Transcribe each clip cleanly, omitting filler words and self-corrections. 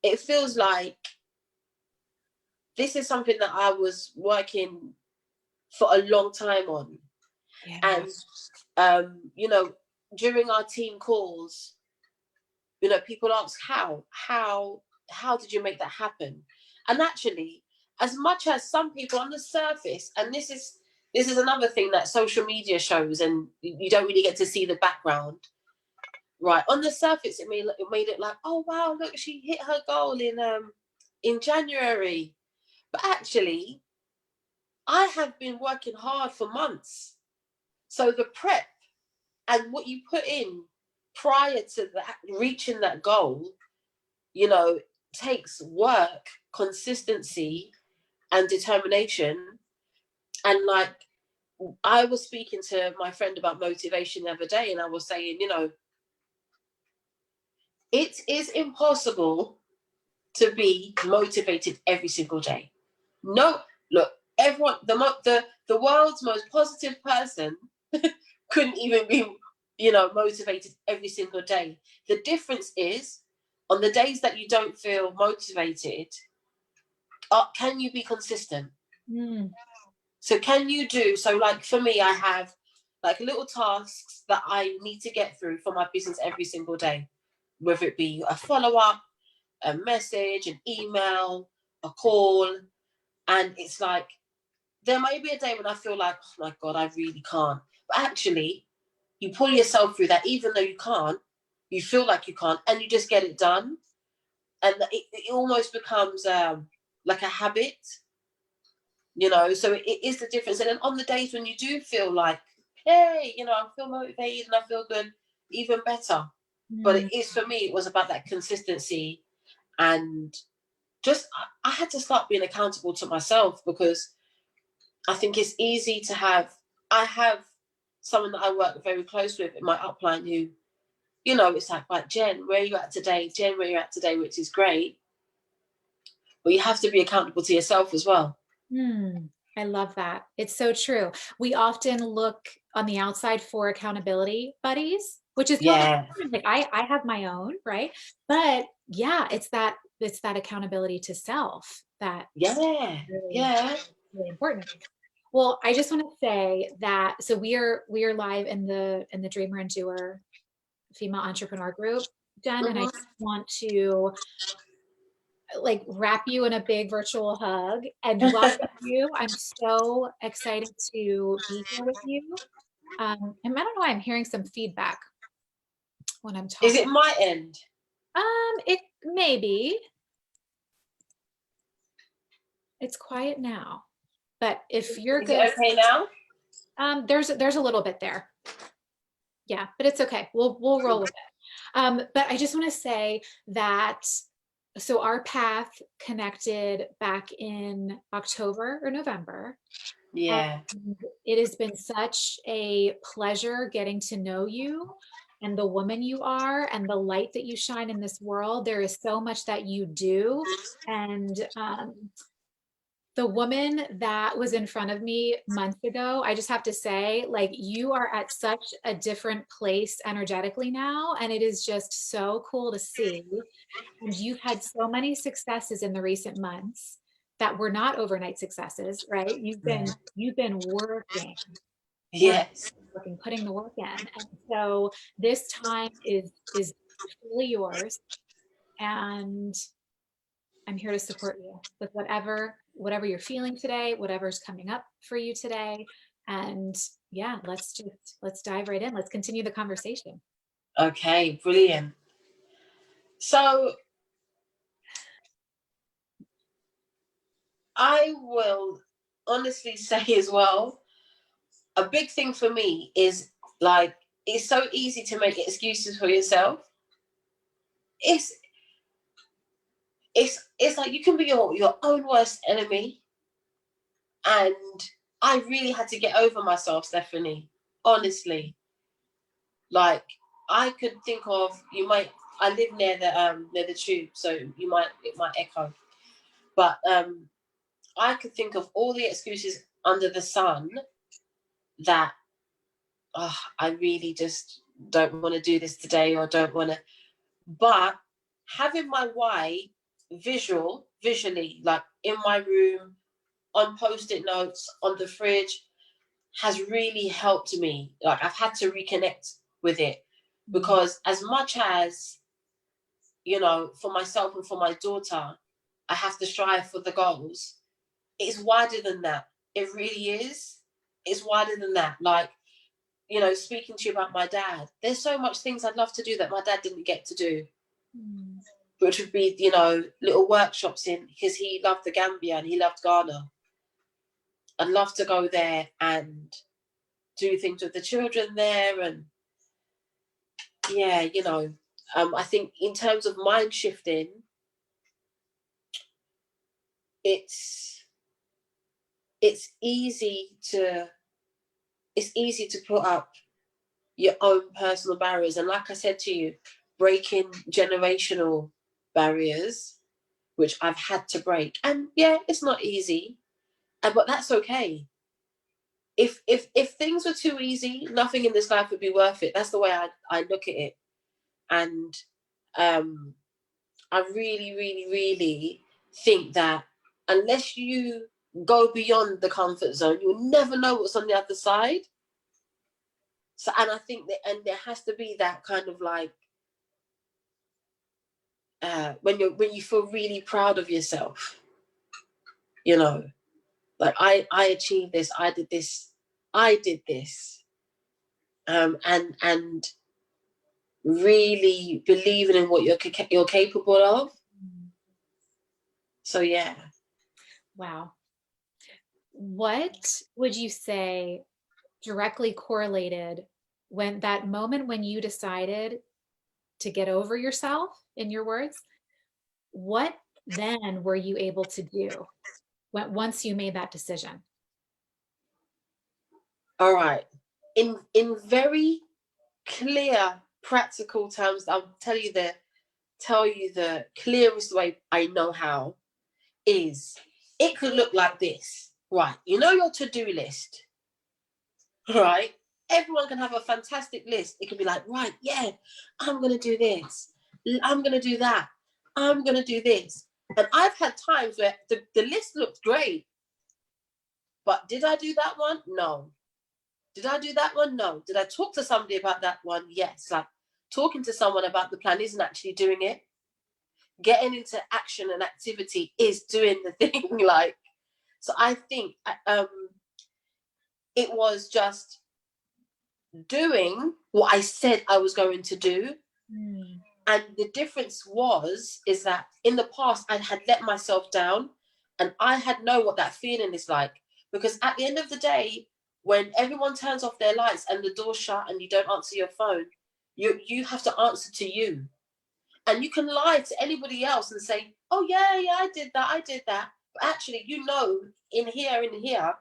it feels like this is something that I was working for a long time on. Yeah. And, you know, during our team calls, you know, people ask how did you make that happen? And actually, as much as some people on the surface, and this is another thing that social media shows, and you don't really get to see the background, right? On the surface, it made it like, oh wow, look, she hit her goal in January, but actually, I have been working hard for months. So the prep and what you put in prior to that, reaching that goal, you know, takes work, consistency, and determination. And like, I was speaking to my friend about motivation the other day, and I was saying, you know, it is impossible to be motivated every single day. No, look, everyone, the world's most positive person couldn't even be, you know, motivated every single day. The difference is, on the days that you don't feel motivated, can you be consistent? So can you do, so like for me, I have like little tasks that I need to get through for my business every single day, whether it be a follow-up, a message, an email, a call. And it's like, there may be a day when I feel like, oh my God, I really can't. But actually, you pull yourself through that, even though you can't, you feel like you can't, and you just get it done. And it almost becomes like a habit, you know, so it is the difference. And then on the days when you do feel like, hey, you know, I feel motivated and I feel good, even better. But it is, for me, it was about that consistency. And just, I had to start being accountable to myself, because I think it's easy to I have someone that I work very close with in my upline who, you know, it's like, Jen, where are you at today? Jen, where are you at today? Which is great. But you have to be accountable to yourself as well. I love that. It's so true. We often look on the outside for accountability buddies, which is totally like I have my own, right? But yeah, it's that accountability to self that really important. Well, I just want to say that, so we are live in the Dreamer and Doer female entrepreneur group, Jen, and I just want to like wrap you in a big virtual hug and welcome you. I'm so excited to be here with you. And I don't know why I'm hearing some feedback when I'm talking. Is it my end? It may be. It's quiet now, but if you're good. Is it okay now? There's a little bit there. Yeah, but it's okay. We'll roll with it. But I just want to say that, so our path connected back in October or November. Yeah. And it has been such a pleasure getting to know you and the woman you are and the light that you shine in this world. There is so much that you do. And the woman that was in front of me months ago, I just have to say, like, you are at such a different place energetically now. And it is just so cool to see. And you've had so many successes in the recent months that were not overnight successes, right? You've been working. Yes. Working, putting the work in. And so this time is fully yours. And I'm here to support you with whatever you're feeling today, whatever's coming up for you today. And yeah, let's dive right in. Let's continue the conversation. Okay, brilliant. So I will honestly say as well, a big thing for me is like, it's so easy to make excuses for yourself. It's like you can be your own worst enemy. And I really had to get over myself, Stephanie, honestly. Like, I could think of, I live near the tube, so it might echo. But I could think of all the excuses under the sun that I really just don't want to do this today, or don't want to. But having my why visually, like in my room, on post-it notes, on the fridge, has really helped me. Like, I've had to reconnect with it, because as much as, you know, for myself and for my daughter, I have to strive for the goals, it's wider than that. It really is. It's wider than that. Like, you know, speaking to you about my dad, there's so much things I'd love to do that my dad didn't get to do, which would be, you know, little workshops in, because he loved the Gambia and he loved Ghana. I'd love to go there and do things with the children there. And yeah, you know, I think in terms of mind shifting, it's easy to put up your own personal barriers, and like I said to you, breaking generational barriers, which I've had to break. And yeah, it's not easy, but that's okay. If things were too easy, nothing in this life would be worth it. That's the way I look at it. And I really, really, really think that unless you go beyond the comfort zone, you'll never know what's on the other side. So, and I think that, and there has to be that kind of like, when you feel really proud of yourself, you know, like I achieved this, I did this, and really believing in what you're capable of. So yeah. Wow. What would you say directly correlated when that moment when you decided to get over yourself, in your words, what then were you able to do once you made that decision? All right. In very clear, practical terms, I'll tell you the clearest way I know how is, it could look like this. Right. You know your to-do list. Right? Everyone can have a fantastic list. It can be like, right, yeah, I'm gonna do this. I'm gonna do that. I'm gonna do this. And I've had times where the list looked great. But did I do that one? No. Did I do that one? No. Did I talk to somebody about that one? Yes. Like, talking to someone about the plan isn't actually doing it. Getting into action and activity is doing the thing. Like, so I think it was just doing what I said I was going to do. And the difference is that in the past I had let myself down, and I had known what that feeling is like. Because at the end of the day, when everyone turns off their lights and the door's shut and you don't answer your phone, you have to answer to you. And you can lie to anybody else and say, oh yeah, I did that. But actually, you know, in here,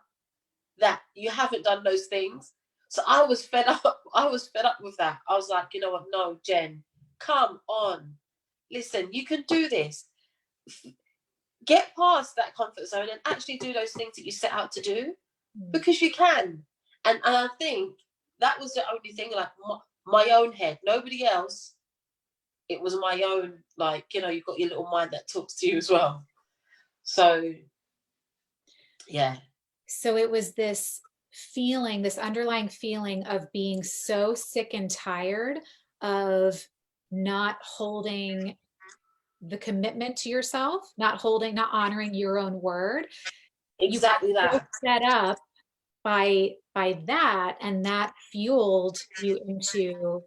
that you haven't done those things. So I was fed up. With that. I was like, you know what? No, Jen, come on. Listen, you can do this. Get past that comfort zone and actually do those things that you set out to do, because you can. And I think that was the only thing, like my own head, nobody else. It was my own, like, you know, you've got your little mind that talks to you as well. So, yeah. So it was this feeling, this underlying feeling of being so sick and tired of not holding the commitment to yourself, not honoring your own word. Exactly that. You got so set up by that, and that fueled you into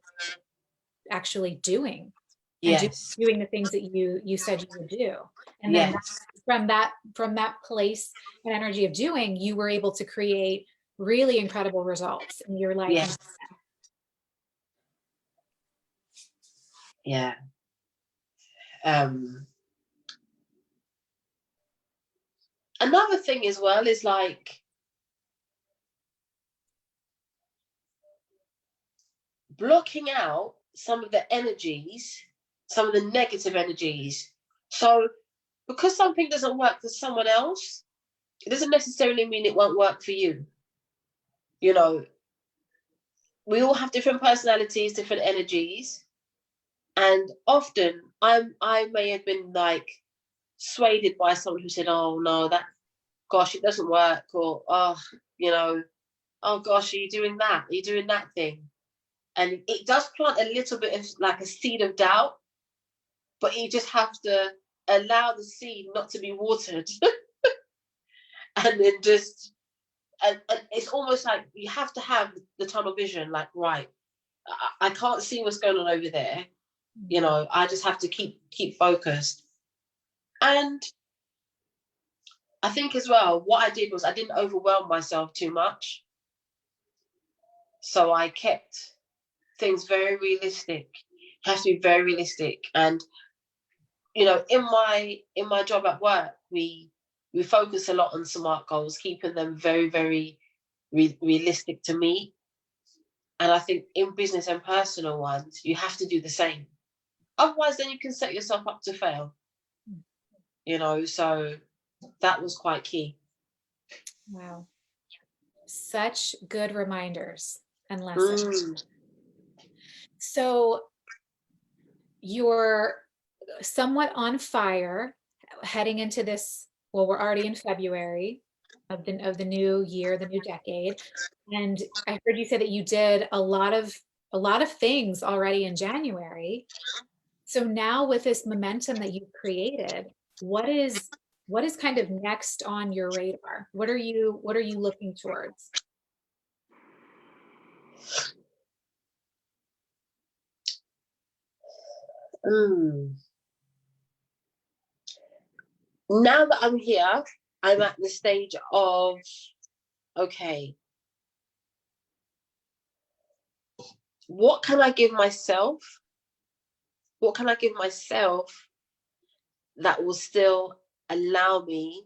actually doing. Yes. And doing the things that you said you would do. And then Yes. from that place and energy of doing, you were able to create really incredible results in your life. Yes. Yeah. Another thing as well is like blocking out some of the energies, some of the negative energies. So because something doesn't work for someone else, it doesn't necessarily mean it won't work for you. You know, we all have different personalities, different energies. And often I may have been like swayed by someone who said, oh no, that, gosh, it doesn't work, or oh, you know, oh gosh, are you doing that? Are you doing that thing? And it does plant a little bit of like a seed of doubt, but you just have to allow the seed not to be watered. And then just, and it's almost like you have to have the tunnel vision, like, right, I can't see what's going on over there. You know, I just have to keep focused. And I think as well, what I did was I didn't overwhelm myself too much. So I kept things very realistic. You have to be very realistic. And, you know, in my job at work, we focus a lot on SMART goals, keeping them very, very realistic to meet. And I think in business and personal ones, you have to do the same. Otherwise, then you can set yourself up to fail. You know, so that was quite key. Wow. Such good reminders and lessons. So you're somewhat on fire heading into this. Well, we're already in February of the new year, the new decade. And I heard you say that you did a lot of things already in January. So now with this momentum that you've created, what is kind of next on your radar? What are you looking towards? Now that I'm here, I'm at the stage of, okay, what can I give myself? What can I give myself that will still allow me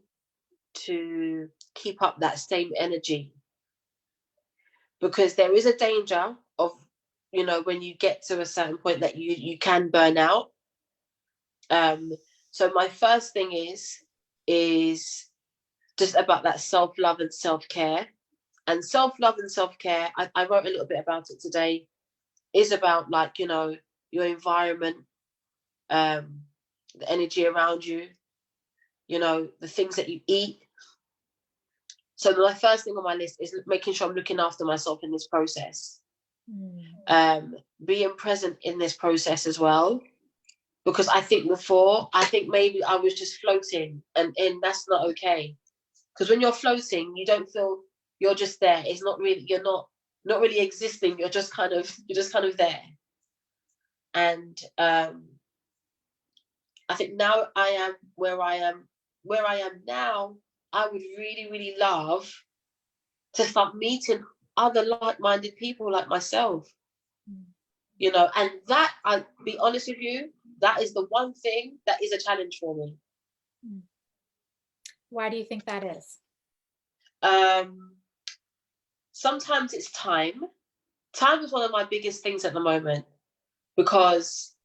to keep up that same energy? Because there is a danger of, you know, when you get to a certain point that you can burn out. So my first thing is just about that self-love and self-care. And self-love and self-care, I wrote a little bit about it today, is about, like, you know, your environment, the energy around you, you know, the things that you eat. So my first thing on my list is making sure I'm looking after myself in this process. Being present in this process as well. Because I think maybe I was just floating, and that's not okay. Because when you're floating, you don't feel, you're just there. It's not really, you're not really existing. You're just kind of there. And I think now I am where I am now. I would really, really love to start meeting other like-minded people like myself. You know, and that, I'll be honest with you, that is the one thing that is a challenge for me. Why do you think that is? Sometimes it's time. Time is one of my biggest things at the moment, because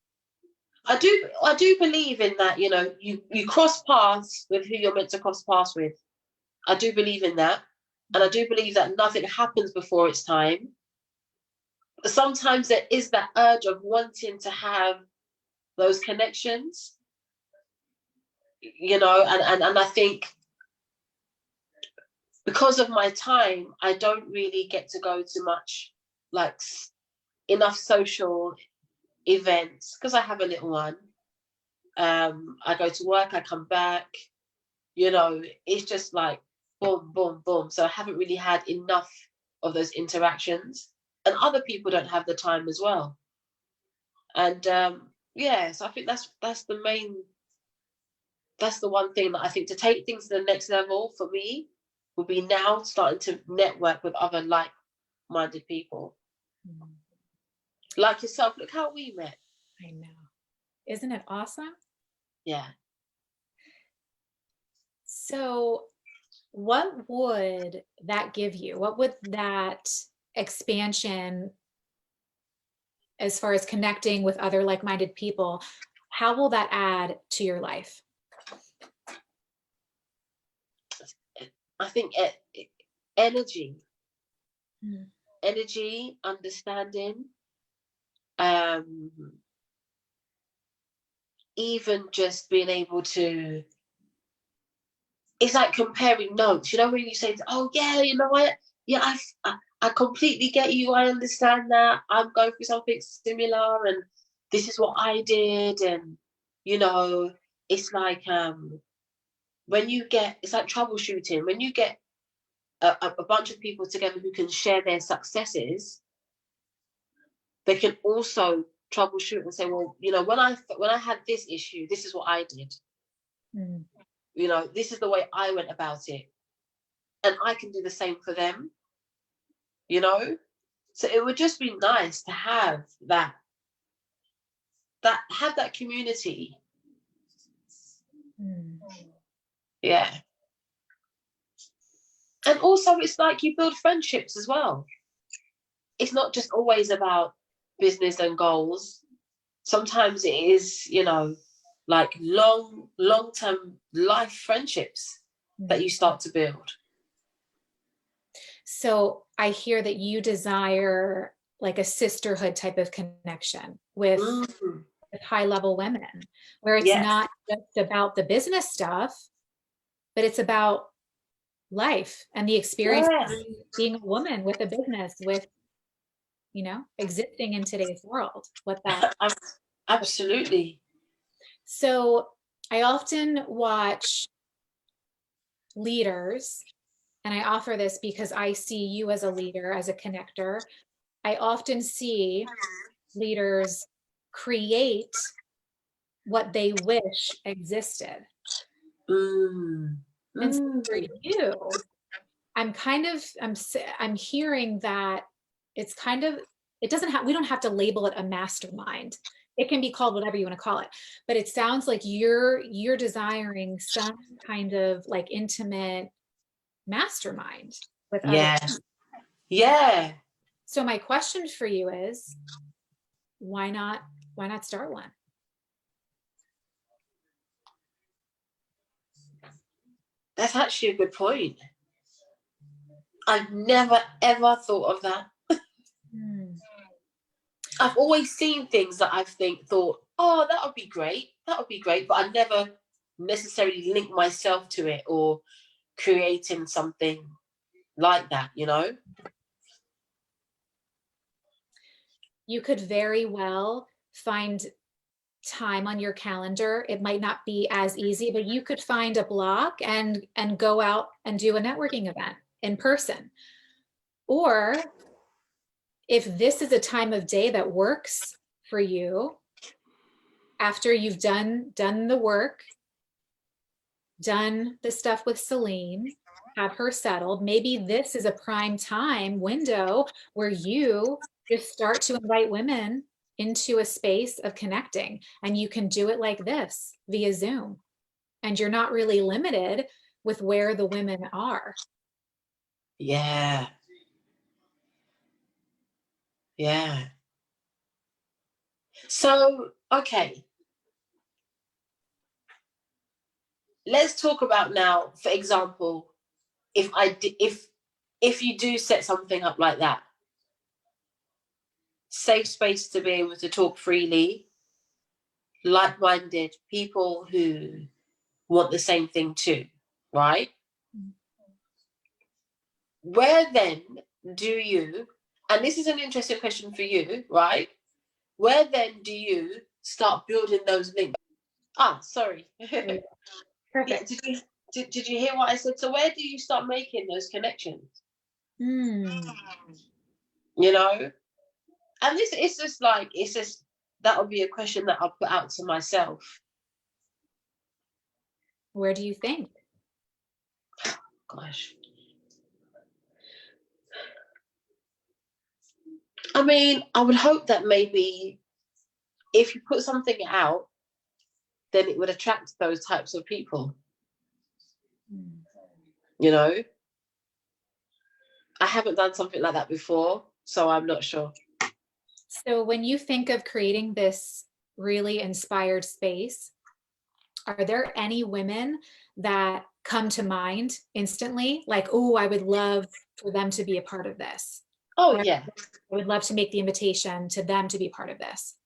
I do believe in that, you know, you cross paths with who you're meant to cross paths with. I do believe in that. And I do believe that nothing happens before it's time. But sometimes there is that urge of wanting to have those connections, you know, and I think because of my time, I don't really get to go to much, like, enough social events, because I have a little one. I go to work, I come back, you know, it's just like boom, boom, boom. So I haven't really had enough of those interactions, and other people don't have the time as well. And yeah, so I think that's the one thing that I think, to take things to the next level for me, will be now starting to network with other like-minded people. Like yourself. Look how we met. I know. Isn't it awesome? Yeah. So what would that give you? What would that expansion, as far as connecting with other like-minded people, how will that add to your life? I think energy. Energy, understanding, even just being able to it's like comparing notes. You know, when you say, oh yeah, you know what, yeah, I completely get you, I understand that, I'm going through something similar, and this is what I did. And you know, it's like when you get, it's like troubleshooting, when you get a bunch of people together who can share their successes, they can also troubleshoot and say, well, you know, when I had this issue, this is what I did. Mm. You know, this is the way I went about it, and I can do the same for them. You know, so it would just be nice to have that community. Mm. Yeah. And also, it's like you build friendships as well. It's not just always about business and goals. Sometimes it is, you know, like long-term life friendships that you start to build. So I hear that you desire like a sisterhood type of connection with high level women, where it's Yes. not just about the business stuff, but it's about life and the experience Yes. of being a woman with a business, with, you know, existing in today's world, what that. Absolutely. So I often watch leaders, and I offer this because I see you as a leader, as a connector. I often see leaders create what they wish existed. And so for you, I'm hearing that it's kind of, it doesn't have, we don't have to label it a mastermind. It can be called whatever you want to call it, but it sounds like you're desiring some kind of like intimate mastermind with others. Yeah. So my question for you is, why not start one? That's actually a good point. I've never ever thought of that. I've always seen things that I've thought, oh, that would be great. That would be great. But I never necessarily linked myself to it or creating something like that, you know? You could very well find time on your calendar. It might not be as easy, but you could find a block and go out and do a networking event in person. Or if this is a time of day that works for you, after you've done the work, done the stuff with Celine, have her settled, maybe this is a prime time window where you just start to invite women into a space of connecting, and you can do it like this via Zoom, and you're not really limited with where the women are. Yeah. Yeah. So, okay. Let's talk about now, for example, if you do set something up like that, safe space to be able to talk freely, like-minded people who want the same thing too, right? Where then do you, and this is an interesting question for you, right? Where then do you start building those links? Sorry. Perfect. Yeah, did you hear what I said? So where do you start making those connections? You know? And this is just like, it's just, that would be a question that I'll put out to myself. Where do you think? Gosh. I mean, I would hope that maybe if you put something out, then it would attract those types of people. You know? I haven't done something like that before, so I'm not sure. So when you think of creating this really inspired space, are there any women that come to mind instantly? Like, oh, I would love for them to be a part of this. Oh, or yeah. I would love to make the invitation to them to be part of this.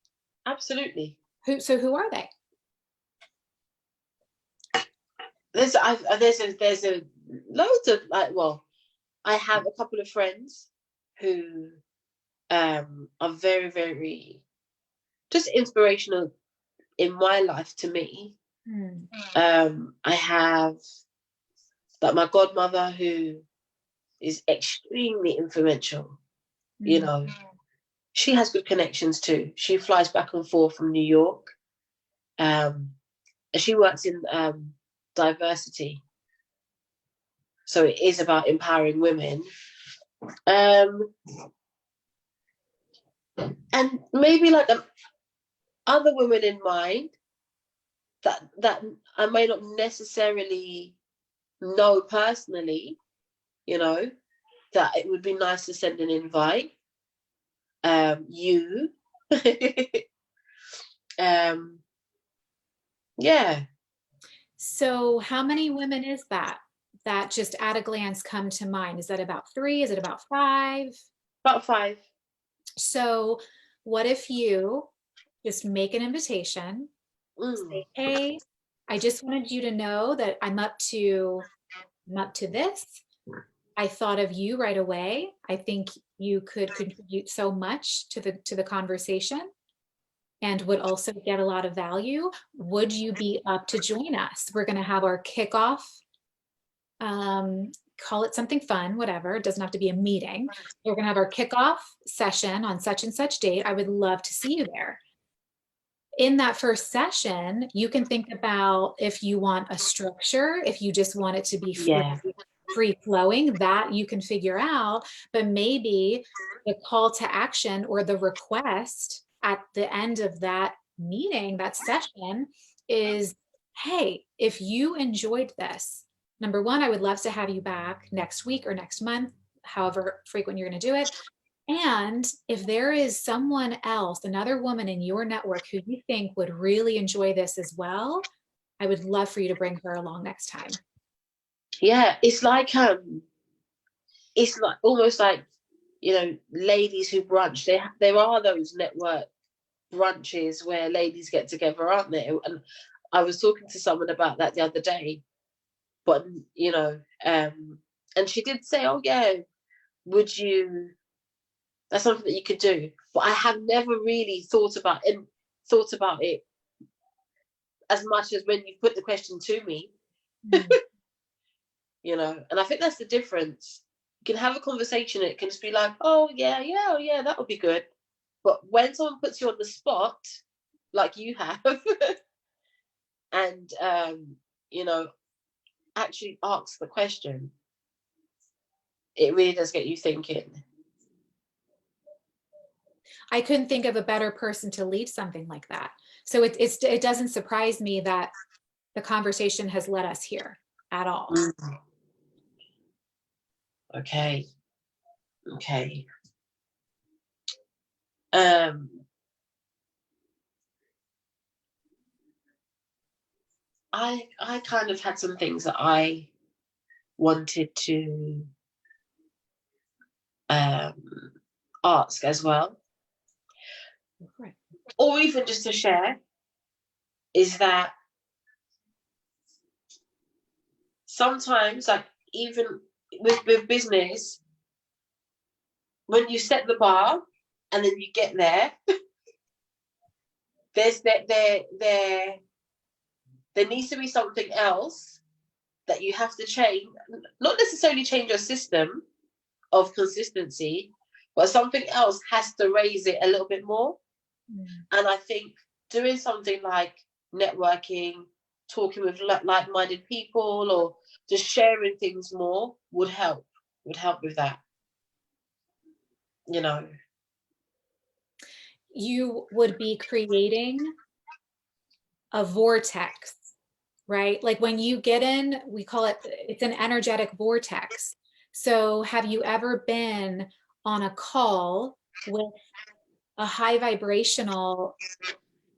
Absolutely. So who are they? there's a loads of like, well, I have a couple of friends who are very, very just inspirational in my life to me. I have like my godmother, who is extremely influential. You know, she has good connections too. She flies back and forth from New York. She works in diversity, so it is about empowering women. And maybe like other women in mind that I may not necessarily know personally, you know, that it would be nice to send an invite. You. Yeah. So how many women is that just at a glance come to mind? Is that about 3? Is it about 5? About 5. So what if you just make an invitation, say, hey, I just wanted you to know that I'm up to this. I thought of you right away. I think you could contribute so much to the conversation and would also get a lot of value. Would you be up to join us? We're going to have our kickoff. Call it something fun, whatever. It doesn't have to be a meeting. We're going to have our kickoff session on such and such date. I would love to see you there. In that first session, you can think about if you want a structure, if you just want it to be free flowing, that you can figure out. But maybe the call to action or the request at the end of that meeting, that session, is, hey, if you enjoyed this, number one, I would love to have you back next week or next month, however frequent you're going to do it. And if there is someone else, another woman in your network who you think would really enjoy this as well, I would love for you to bring her along next time. Yeah, it's like almost like, you know, ladies who brunch. There are those network brunches where ladies get together, aren't there? And I was talking to someone about that the other day. But you know, and she did say, "Oh yeah, would you?" That's something that you could do. But I have never really thought about it as much as when you put the question to me. You know, and I think that's the difference. You can have a conversation, it can just be like, oh yeah, that would be good. But when someone puts you on the spot, like you have, and you know, actually asks the question, it really does get you thinking. I couldn't think of a better person to lead something like that. So it doesn't surprise me that the conversation has led us here at all. Okay. I kind of had some things that I wanted to ask as well. Right. Or even just to share, is that sometimes, like even with business, when you set the bar and then you get there, there needs to be something else that you have to change, not necessarily change your system of consistency, but something else has to raise it a little bit more. And I think doing something like networking, talking with like-minded people, or just sharing things more would help with that. You know, you would be creating a vortex, right? Like when you get in, we call it's an energetic vortex. So have you ever been on a call with a high vibrational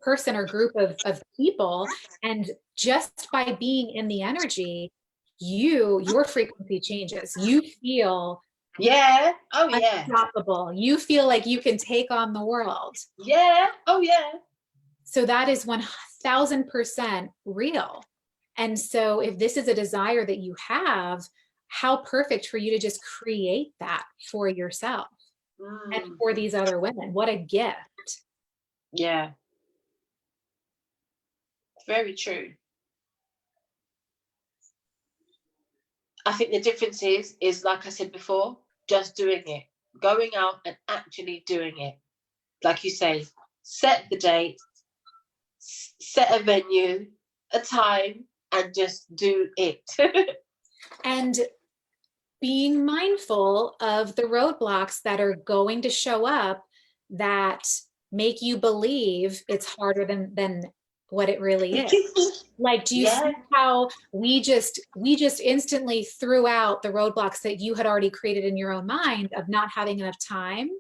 person or group of people, and just by being in the energy, your frequency changes. You feel unstoppable. You feel like you can take on the world. Yeah. Oh yeah. So that is 1000% real. And so if this is a desire that you have, how perfect for you to just create that for yourself and for these other women. What a gift. Yeah. Very true. I think the difference is like I said before, just doing it, going out and actually doing it. Like you say, set the date, set a venue, a time, and just do it. And being mindful of the roadblocks that are going to show up that make you believe it's harder than what it really is. Like, do you see how we just instantly threw out the roadblocks that you had already created in your own mind of not having enough time,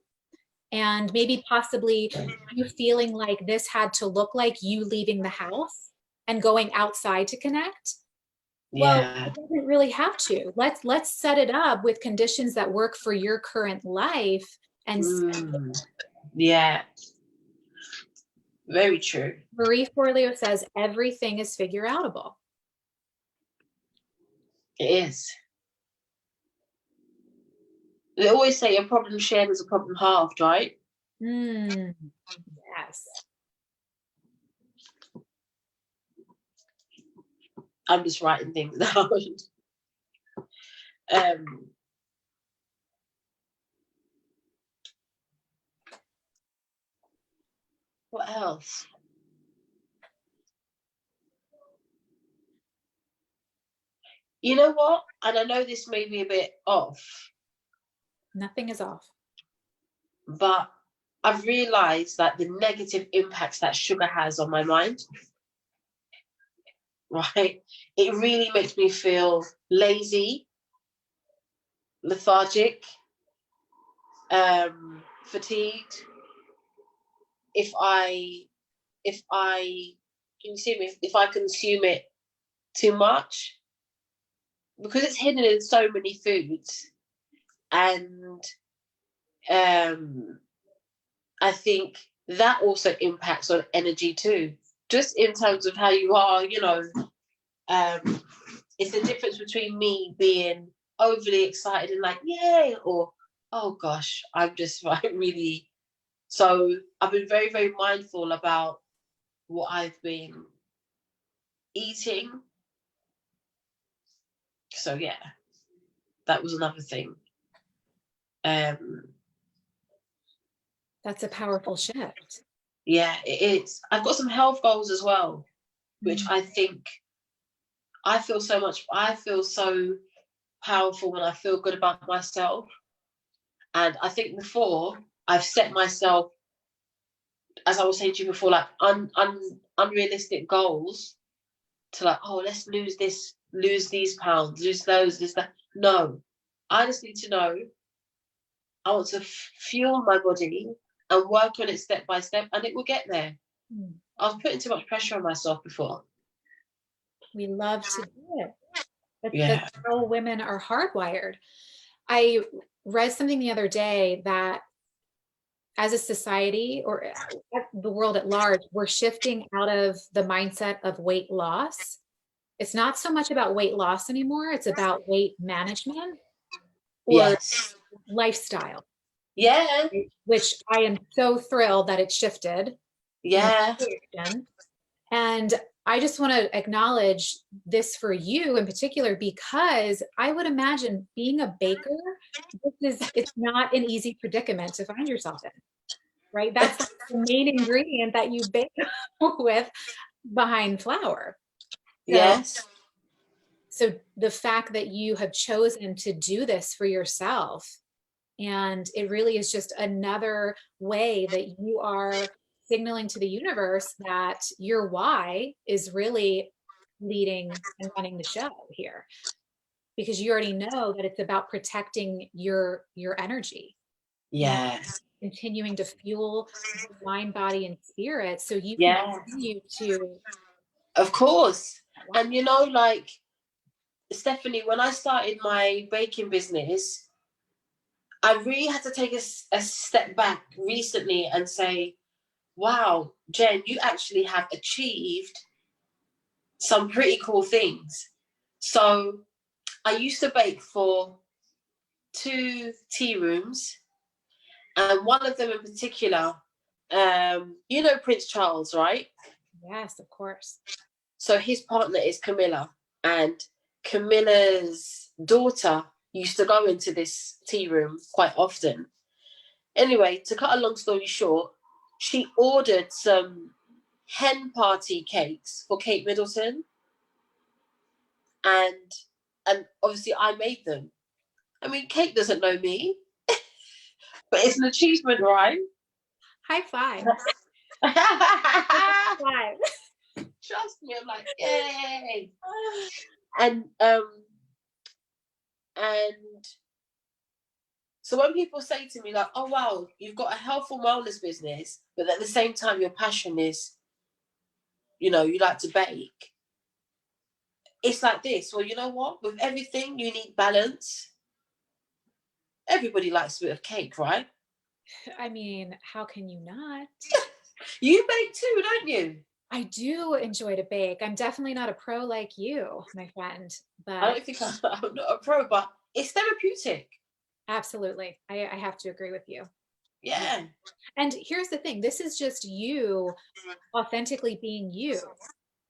and maybe possibly you feeling like this had to look like you leaving the house and going outside to connect? Well, it doesn't really have to. Let's set it up with conditions that work for your current life. And yeah, very true. Marie Forleo says everything is figure outable. It is. They always say a problem shared is a problem halved, right? Yes. I'm just writing things down. What else? You know what? And I know this may be a bit off. Nothing is off. But I've realized that the negative impacts that sugar has on my mind, right? It really makes me feel lazy, lethargic, fatigued. If I can you see me? If I consume it too much, because it's hidden in so many foods, and I think that also impacts on energy too, just in terms of how you are, you know. It's the difference between me being overly excited and like, yay, or, oh gosh, I'm just like really. So I've been very, very mindful about what I've been eating. So yeah, that was another thing. That's a powerful shift. Yeah, it is. I've got some health goals as well, which I think I feel so powerful when I feel good about myself. And I think before I've set myself, as I was saying to you before, like unrealistic goals to like, oh, let's lose these pounds, lose those, this, that. No, I just need to know I want to fuel my body and work on it step by step, and it will get there. I was putting too much pressure on myself before. We love to do it. That's how women are hardwired. I read something the other day that as a society or the world at large, we're shifting out of the mindset of weight loss. It's not so much about weight loss anymore. It's about weight management or lifestyle. Yeah. Which I am so thrilled that it shifted. Yeah. And I just want to acknowledge this for you in particular, because I would imagine being a baker, it's not an easy predicament to find yourself in, right? That's the main ingredient that you bake with behind flour. So the fact that you have chosen to do this for yourself, and it really is just another way that you are signaling to the universe that your why is really leading and running the show here, because you already know that it's about protecting your energy. Continuing to fuel your mind, body, and spirit so you can continue to. Of course. And you know, like Stephanie, when I started my baking business, I really had to take a step back recently and say, wow, Jen, you actually have achieved some pretty cool things. So I used to bake for 2 tea rooms, and one of them in particular, you know Prince Charles, right? Yes, of course. So his partner is Camilla, and Camilla's daughter used to go into this tea room quite often. Anyway, to cut a long story short, she ordered some hen party cakes for Kate Middleton, and obviously I made them. I mean, Kate doesn't know me, but it's an achievement, right? High five. High five. Trust me, I'm like, yay. And so when people say to me like, oh wow, you've got a health and wellness business, but at the same time your passion is, you know, you like to bake. It's like this. Well, you know what? With everything, you need balance. Everybody likes a bit of cake, right? I mean, how can you not? You bake too, don't you? I do enjoy to bake. I'm definitely not a pro like you, my friend, I but don't think I'm not a pro, but it's therapeutic. absolutely. I have to agree with you. Yeah. Yeah. And here's the thing, this is just you authentically being you.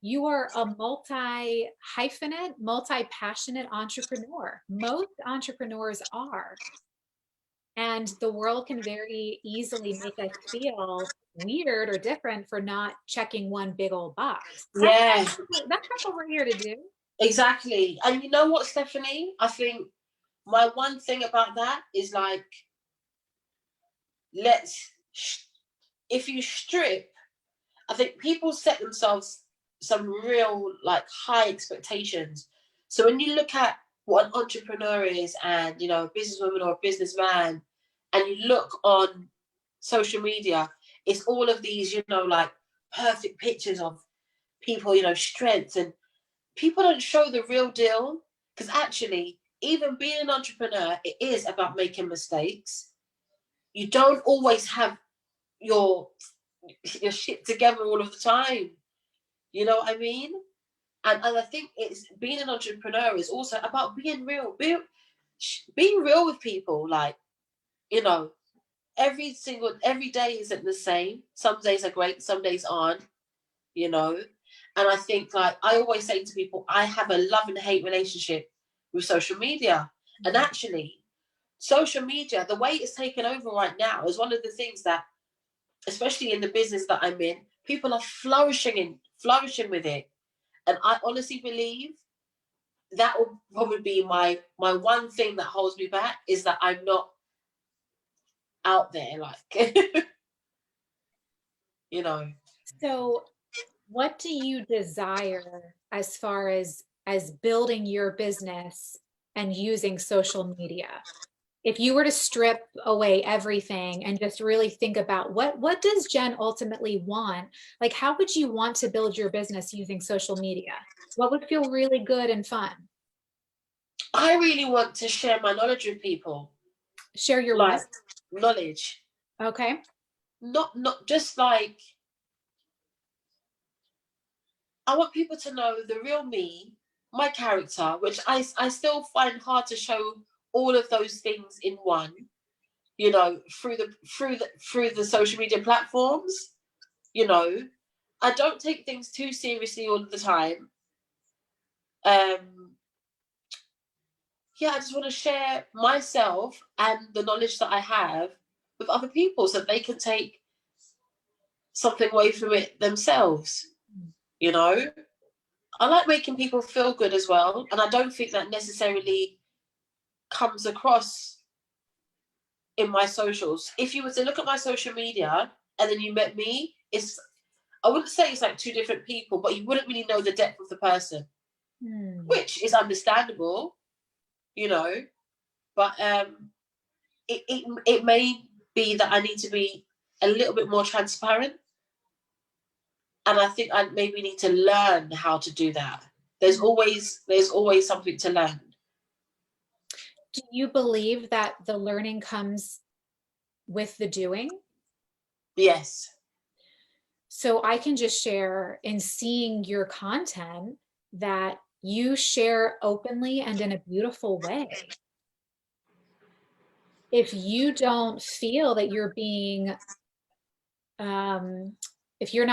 You are a multi hyphenate, multi passionate entrepreneur. Most entrepreneurs are. And the world can very easily make us feel weird or different for not checking one big old box. Yeah, That's what we're here to do. exactly. And you know what, Stephanie? I think my one thing about that is like, let's, if you strip, I think people set themselves some real like high expectations. So when you look at what an entrepreneur is, and you know, a businesswoman or a businessman, and you look on social media, it's all of these, you know, like perfect pictures of people, you know, strength, and people don't show the real deal, because actually, even being an entrepreneur, it is about making mistakes. You don't always have your your shit together all of the time. You know what I mean? And I think it's being an entrepreneur is also about being real, being real with people. Like, you know, every day isn't the same. Some days are great, some days aren't. You know, and I think like I always say to people, I have a love and hate relationship with social media, and actually, social media, the way it's taken over right now, is one of the things that, especially in the business that I'm in, people are flourishing with it. And I honestly believe that will probably be my one thing that holds me back, is that I'm not out there like you know. So, what do you desire as far as building your business and using social media? If you were to strip away everything and just really think about what does Jen ultimately want? Like, how would you want to build your business using social media? What would feel really good and fun? I really want to share my knowledge with people. Share your Like, what? knowledge. Okay. Not just like, I want people to know the real me, my character, which I still find hard to show all of those things in one, you know, through the social media platforms. You know, I don't take things too seriously all of the time. um yeah, I just want to share myself and the knowledge that I have with other people, so that they can take something away from it themselves. You know, I like making people feel good as well, and I don't think that necessarily comes across in my socials. If you were to look at my social media and then you met me, it's, I wouldn't say it's like two different people, but you wouldn't really know the depth of the person, which is understandable, you know. But it may be that I need to be a little bit more transparent, and I think I maybe need to learn how to do that. There's always something to learn. Do you believe that the learning comes with the doing? Yes. So I can just share in seeing your content, that you share openly and in a beautiful way. If you don't feel that you're being, if you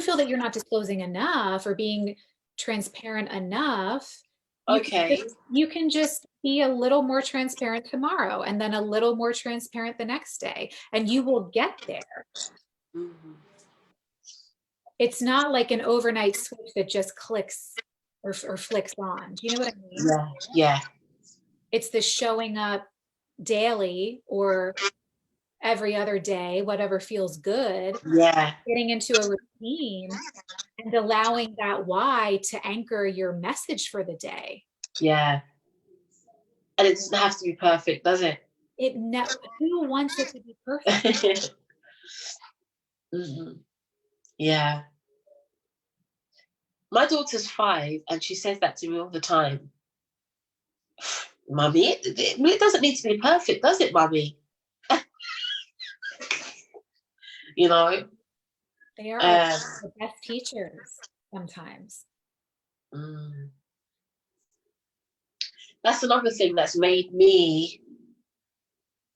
feel that you're not disclosing enough or being transparent enough, Okay. you can just be a little more transparent tomorrow and then a little more transparent the next day, and you will get there. Mm-hmm. It's not like an overnight switch that just clicks or flicks on. Do you know what I mean? Yeah. Yeah. It's the showing up daily or every other day, whatever feels good, Yeah. getting into a routine and allowing that why to anchor your message for the day. Yeah. And it doesn't have to be perfect, does it? Who wants it to be perfect? Mm-hmm. Yeah. My daughter's 5 and she says that to me all the time. Mummy, it doesn't need to be perfect, does it, Mummy? You know? They are the best teachers sometimes. That's another thing that's made me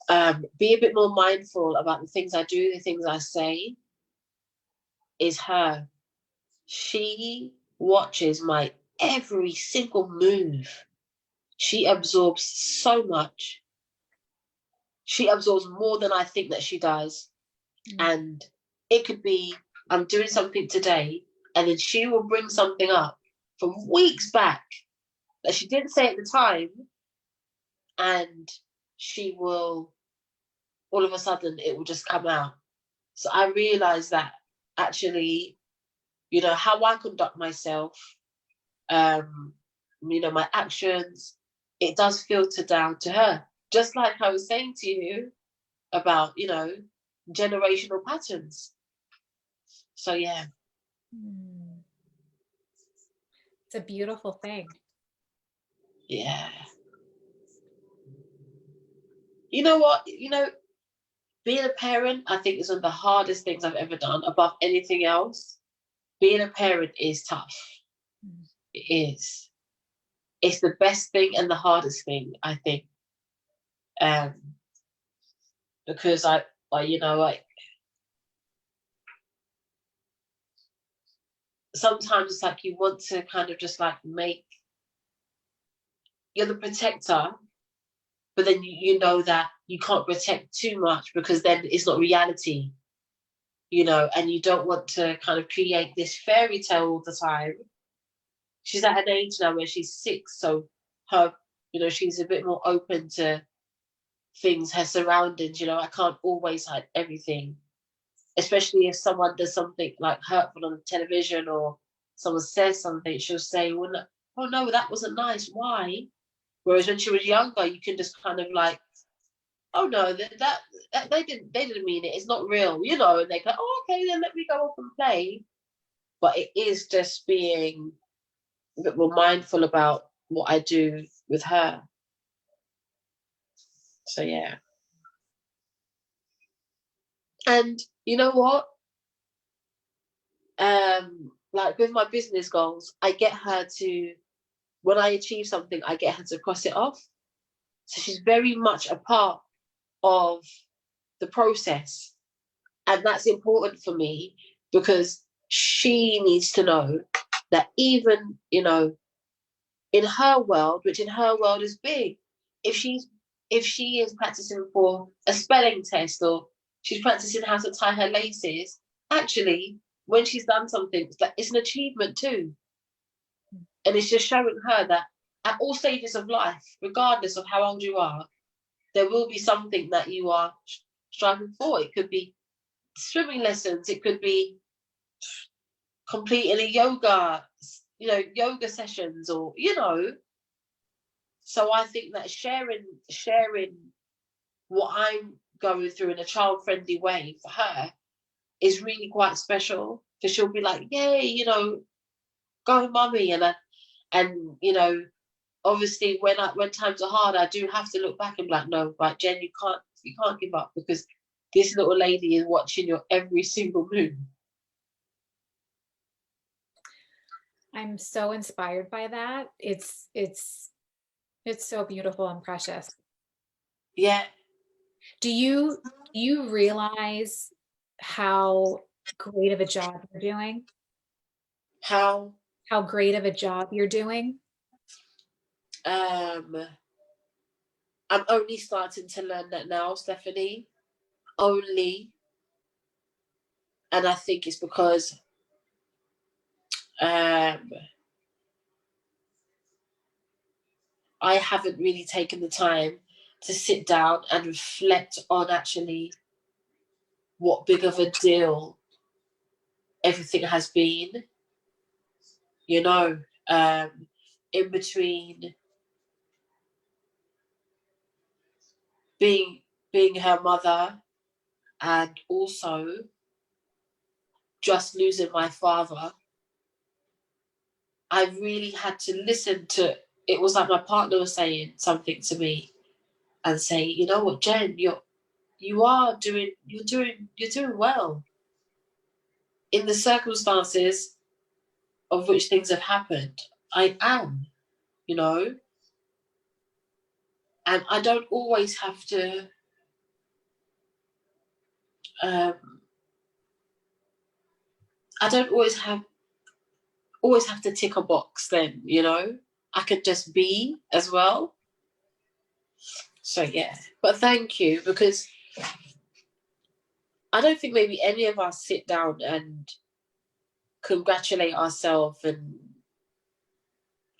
be a bit more mindful about the things I do, the things I say, is her. She watches my every single move. She absorbs so much. She absorbs more than I think that she does. And it could be, I'm doing something today, and then she will bring something up from weeks back that she didn't say at the time, and she will, all of a sudden, it will just come out. So I realized that actually, you know, how I conduct myself, you know, my actions, it does filter down to her. Just like I was saying to you about, you know, generational patterns. So yeah. It's a beautiful thing. Yeah. You know what? You know, being a parent, I think, is one of the hardest things I've ever done above anything else. Being a parent is tough. It is. It's the best thing and the hardest thing, I think. Because you know, like, sometimes it's like you want to kind of just like you're the protector, but then you know that you can't protect too much because then it's not reality, you know, and you don't want to kind of create this fairy tale all the time. She's at an age now where she's 6, so her, you know, she's a bit more open to things, her surroundings, you know, I can't always hide everything, especially if someone does something like hurtful on the television or someone says something, she'll say, well, no, oh no, that wasn't nice, why? Whereas when she was younger, you can just kind of like, oh no, that they didn't mean it. It's not real, you know. And they go, oh okay, then let me go off and play. But it is just being a bit more mindful about what I do with her. So yeah. And you know what? Like with my business goals, I get her to, when I achieve something, I get her to cross it off. So she's very much a part of the process. And that's important for me because she needs to know that even, you know, in her world, which in her world is big, if she is practicing for a spelling test or she's practicing how to tie her laces, actually, when she's done something, it's an achievement too. And it's just showing her that at all stages of life, regardless of how old you are, there will be something that you are striving for. It could be swimming lessons, it could be completing a yoga, you know, yoga sessions, or, you know. So I think that sharing what I'm going through in a child-friendly way for her is really quite special, because she'll be like, yay, you know, go mummy. And you know, obviously when times are hard, I do have to look back and be like, no, right, Jen, you can't give up, because this little lady is watching your every single move. I'm so inspired by that. It's so beautiful and precious. Yeah. Do you realize how great of a job you're doing? How How great of a job you're doing? um I'm only starting to learn that now, Stephanie. Only. And I think it's because um I haven't really taken the time to sit down and reflect on actually what big of a deal everything has been, you know, in between being being her mother and also just losing my father. I really had to listen to it. Was like my partner was saying something to me and say, you know what, Jen, you're doing well in the circumstances of which things have happened. I am, you know, and I don't always have to um I don't always have to tick a box then, you know. I could just be as well. So yeah. But thank you, because I don't think maybe any of us sit down and congratulate ourselves and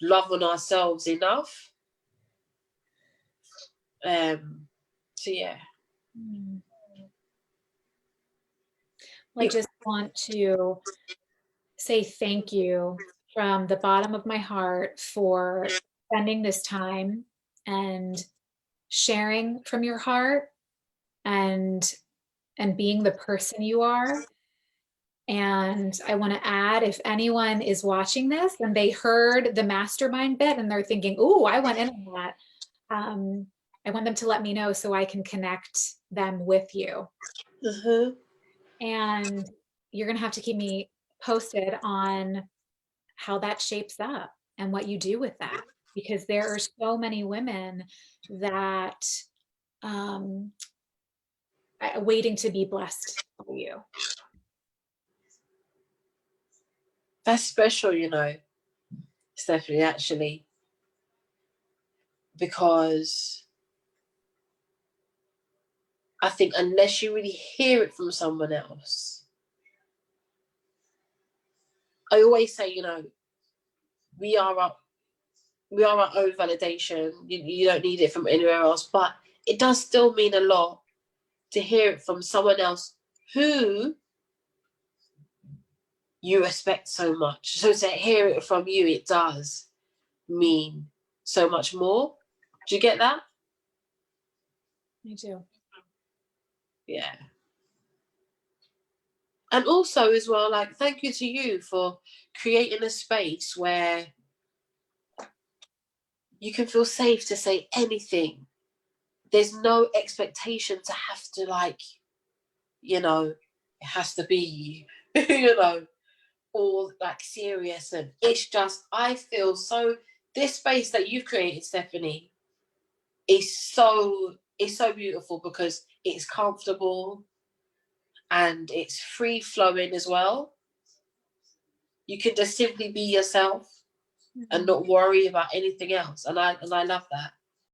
love on ourselves enough. So yeah. Mm. I just want to say thank you from the bottom of my heart for spending this time and sharing from your heart and being the person you are. And I want to add, if anyone is watching this and they heard the mastermind bit and they're thinking, "Oh, I went in on that," I want them to let me know so I can connect them with you. Uh-huh. And you're going to have to keep me posted on how that shapes up and what you do with that, because there are so many women that um, waiting to be blessed by you. That's special, you know, Stephanie, actually, because I think unless you really hear it from someone else, I always say, you know, we are our we are our own validation. You don't need it from anywhere else, but it does still mean a lot to hear it from someone else who you respect so much. So to hear it from you, it does mean so much more. Do you get that? I do. Yeah. And also as well, like, thank you to you for creating a space where you can feel safe to say anything. There's no expectation to have to, like, you know, it has to be, you know, all like serious. And it's just, I feel so, this space that you've created, Stephanie, is so beautiful because it's comfortable and it's free flowing as well. You can just simply be yourself and Mhm. not worry about anything else. And I love that.